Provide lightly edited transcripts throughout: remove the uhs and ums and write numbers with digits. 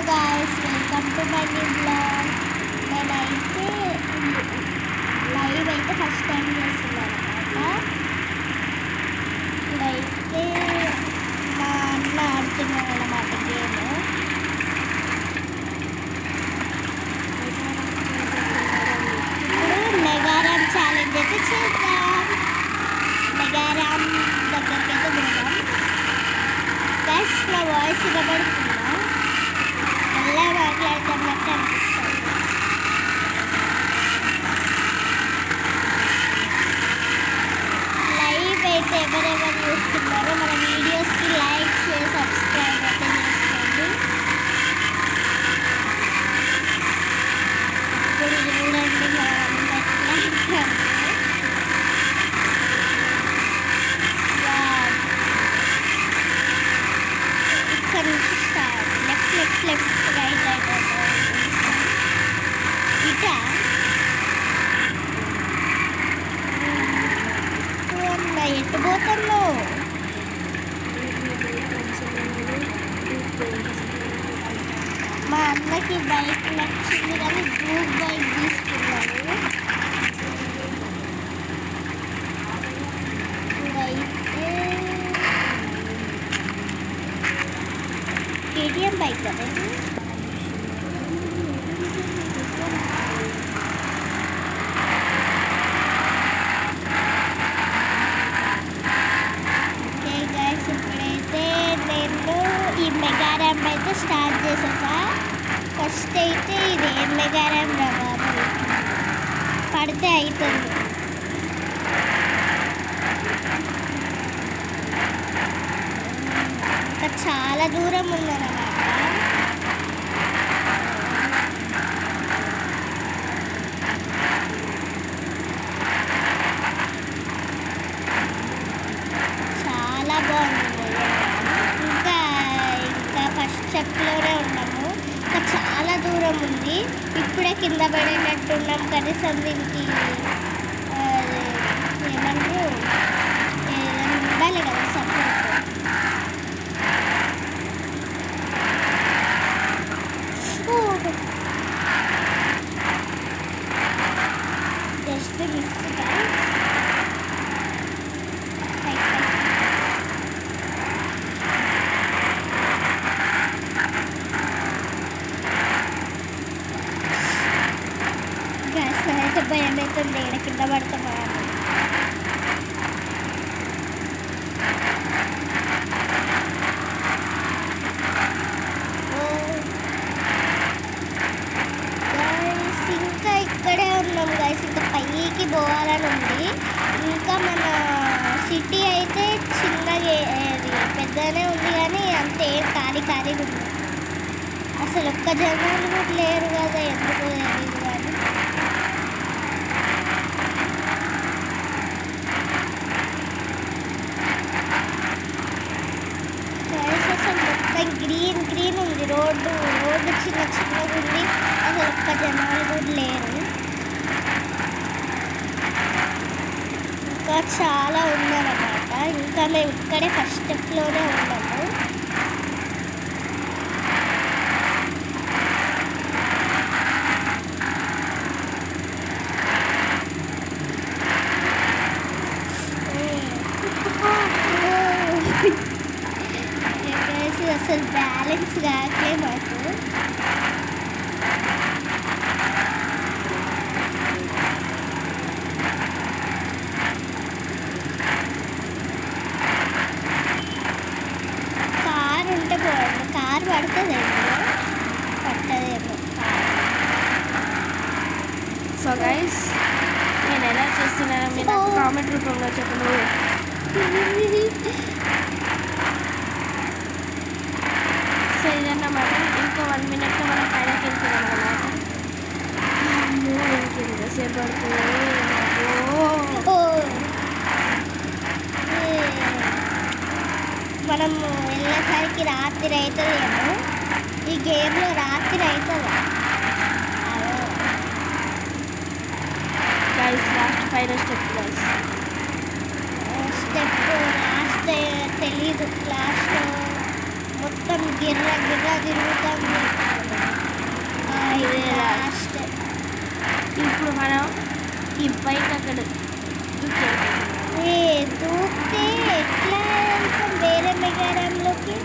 Guys, welcome to my new blog. నేనైతే live అయితే first time చేస్తున్నాను అనమాట. ఇప్పుడైతే మా అన్న ఆడుతున్నాడు అన్నమాట గేమ్. ఇప్పుడు మెగారామ్ ఛాలెంజ్ అయితే చేద్దాం. మెగారామ్ దగ్గరికి అయితే పోదాం. గైస్, నా వాయిస్ వినబడుతుందా? ఎలా మాట్లాడుతున్నట్టు అనిపిస్తుంది. లైవ్ అయితే ఎవరెవరు చూస్తున్నారో మన వీడియోస్కి లైక్ షేర్ సబ్స్క్రైబ్ అయితే చేసుకోండి. ఇప్పుడు చూడండి ఇక్కడ నుంచి start. Left left left right right ఇటా ఎటు పోతాను? మా అన్నకి బైక్ నచ్చింది కానీ గ్రూప్ బైక్ తీసుకున్నాను. ఇదైతే కేటీఎం బైక్ కదండి. ఓకే గైస్, ఇప్పుడైతే నేను ఈ మెగారామ్ అయితే స్టార్ట్ చేసేసా. ఫస్ట్ అయితే ఇది ఏం మెగారామ్ రా బాబు, పడితే అవుతుంది. ఇంకా చాలా దూరం ఉందన్నమాట. చాలా బాగుంది. ఇంకా ఇంకా ఫస్ట్ స్టెప్లోనే ఉన్నాము. ఇంకా చాలా దూరం ఉంది. ఇప్పుడే కింద పడినట్టున్నాం. కనీసం దీనికి ఏమంటారు, ఏదైనా ఉండాలి కదా support. Just miss guys. Gas అయితే భయం అవుతుంది, ఏడ కింద పడతామా. ఇంకా ఇక్కడే ఉన్నాం గైస్. ఇంకా పైకి పోవాలని ఉంది. ఇంకా మన సిటీ అయితే చిన్నగా పెద్దగానే ఉంది కానీ అంతే ఖాళీ ఖాళీగా ఉంది. అసలు ఒక్క జనాలు కూడా లేరు కదా, ఎందుకు తెలియదు కానీ. అసలు మొత్తం గ్రీన్ గ్రీన్ ఉంది. రోడ్డు చిన్న చిన్నగా ఉంది. అసలు ఒక్క జనాలు కూడా లేరు. ఇంకా చాలా ఉందన్నమాట. ఇంకా మేము ఇక్కడే ఫస్ట్ స్టెప్లోనే ఉన్నాము. అసలు బ్యాలెన్స్ కాకలే మాకు. కారు ఉంటే బాగుంది. కారు పడుతుందేమో, పట్టదేమో. సో గైస్, నేను ఎలా చేస్తున్నానో మీరు నాకు కామెంట్ రూపంలో చెప్పండి. సో ఇదన్నమాట. ఇంకో 1 minute మనం పైనకి వెళ్తున్నాం అన్నమాట. ఇంకెంతసేపు పడుతుందో. మనము వెళ్ళేసరికి రాత్రి అవుతుందేమో. ఈ గేమ్లో రాత్రి అవుతుంది. Guys, last final step guys. Step last తెలీదు. లాస్ట్ మొత్తం గిర్ర గిర్ర తిరుగుతుంది. ఇదే లాస్ట్. ఇప్పుడు మనం ఈ బైక్ అక్కడ దూకితే ఎట్లా వెళ్తాం వేరే మెగారంలోకి?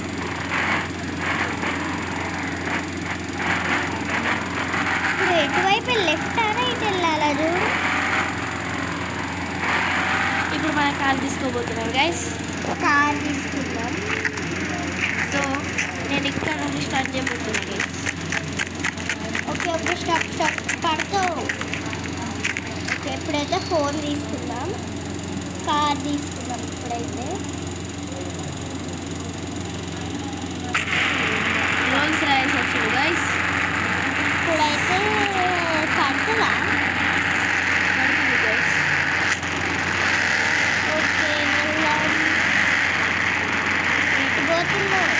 ఇప్పుడు ఎటువైపు లెఫ్ట్ రైట్ వెళ్ళాలా చూడు. ఇప్పుడు మన కార్ తీసుకోబోతున్నాం గైస్. కార్ తీసుకుందాం. సో నేను ఇక్కడ నుండి స్టార్ట్ చేయబోతున్నాను గైస్. ఓకే ఓకే స్టాప్ పడతావు. ఓకే ఇప్పుడైతే ఫోన్ తీసుకుందాం, కార్ తీసుకుందాం. ఇప్పుడైతే రోల్స్ రాయల్స్ వచ్చింది గైస్. ఇప్పుడైతే పడుతుందా? పడుతుంది గైస్. ఓకే వెళ్దాం. ఎటు పోతున్నావు?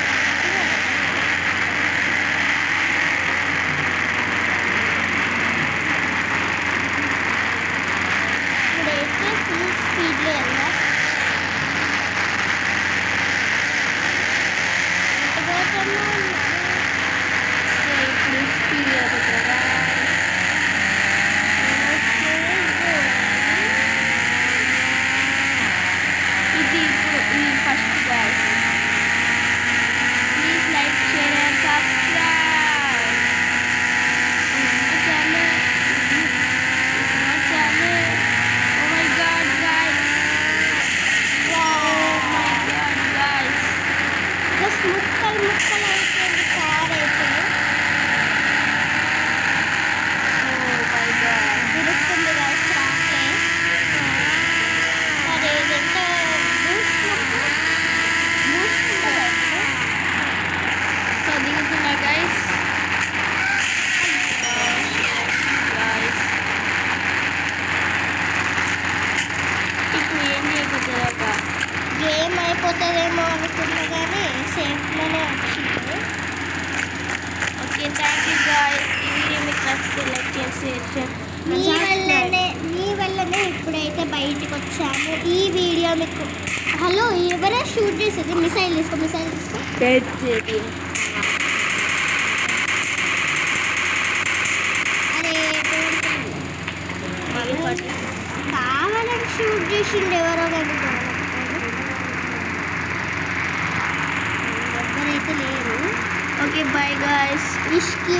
ఇప్పుడైతే ఫుల్ స్పీడ్లో వెళ్దాం. ఎటు పోతున్నావు? సో ఇప్పుడు స్పీడ్ అయిపోతుంది. ఇది ఇప్పుడు ఈ first guys. Please like share and subscribe my channel. Oh my god guys. Plus ముక్కలు అయిపోయింది కార్ అయితే. Oh my god. తిరుగుతుంది గైస్ రాకే. మరి ఎంత బూస్ట్ సో దిగుతున్నా గైస్. ఇప్పుడు ఏం చేయబోతుందట? గేమ్ అయిపోతుందేమో అనుకున్నా కానీ సేఫ్లోనే వచ్చింది. Okay thank you guys. ఈ వీడియో మీకు నచ్చితే లైక్ చేసి షేర్ మీ వల్లనే ఇప్పుడైతే బయటికి వచ్చాము. ఈ వీడియో మీకు హలో ఎవరైనా షూట్ చేసేది? మిసైల్ తీసుకో. అరే కావాలని షూట్ చేసిండు ఎవరో కానీ ఎవరైతే లేరు. Okay bye guys. ఇష్కి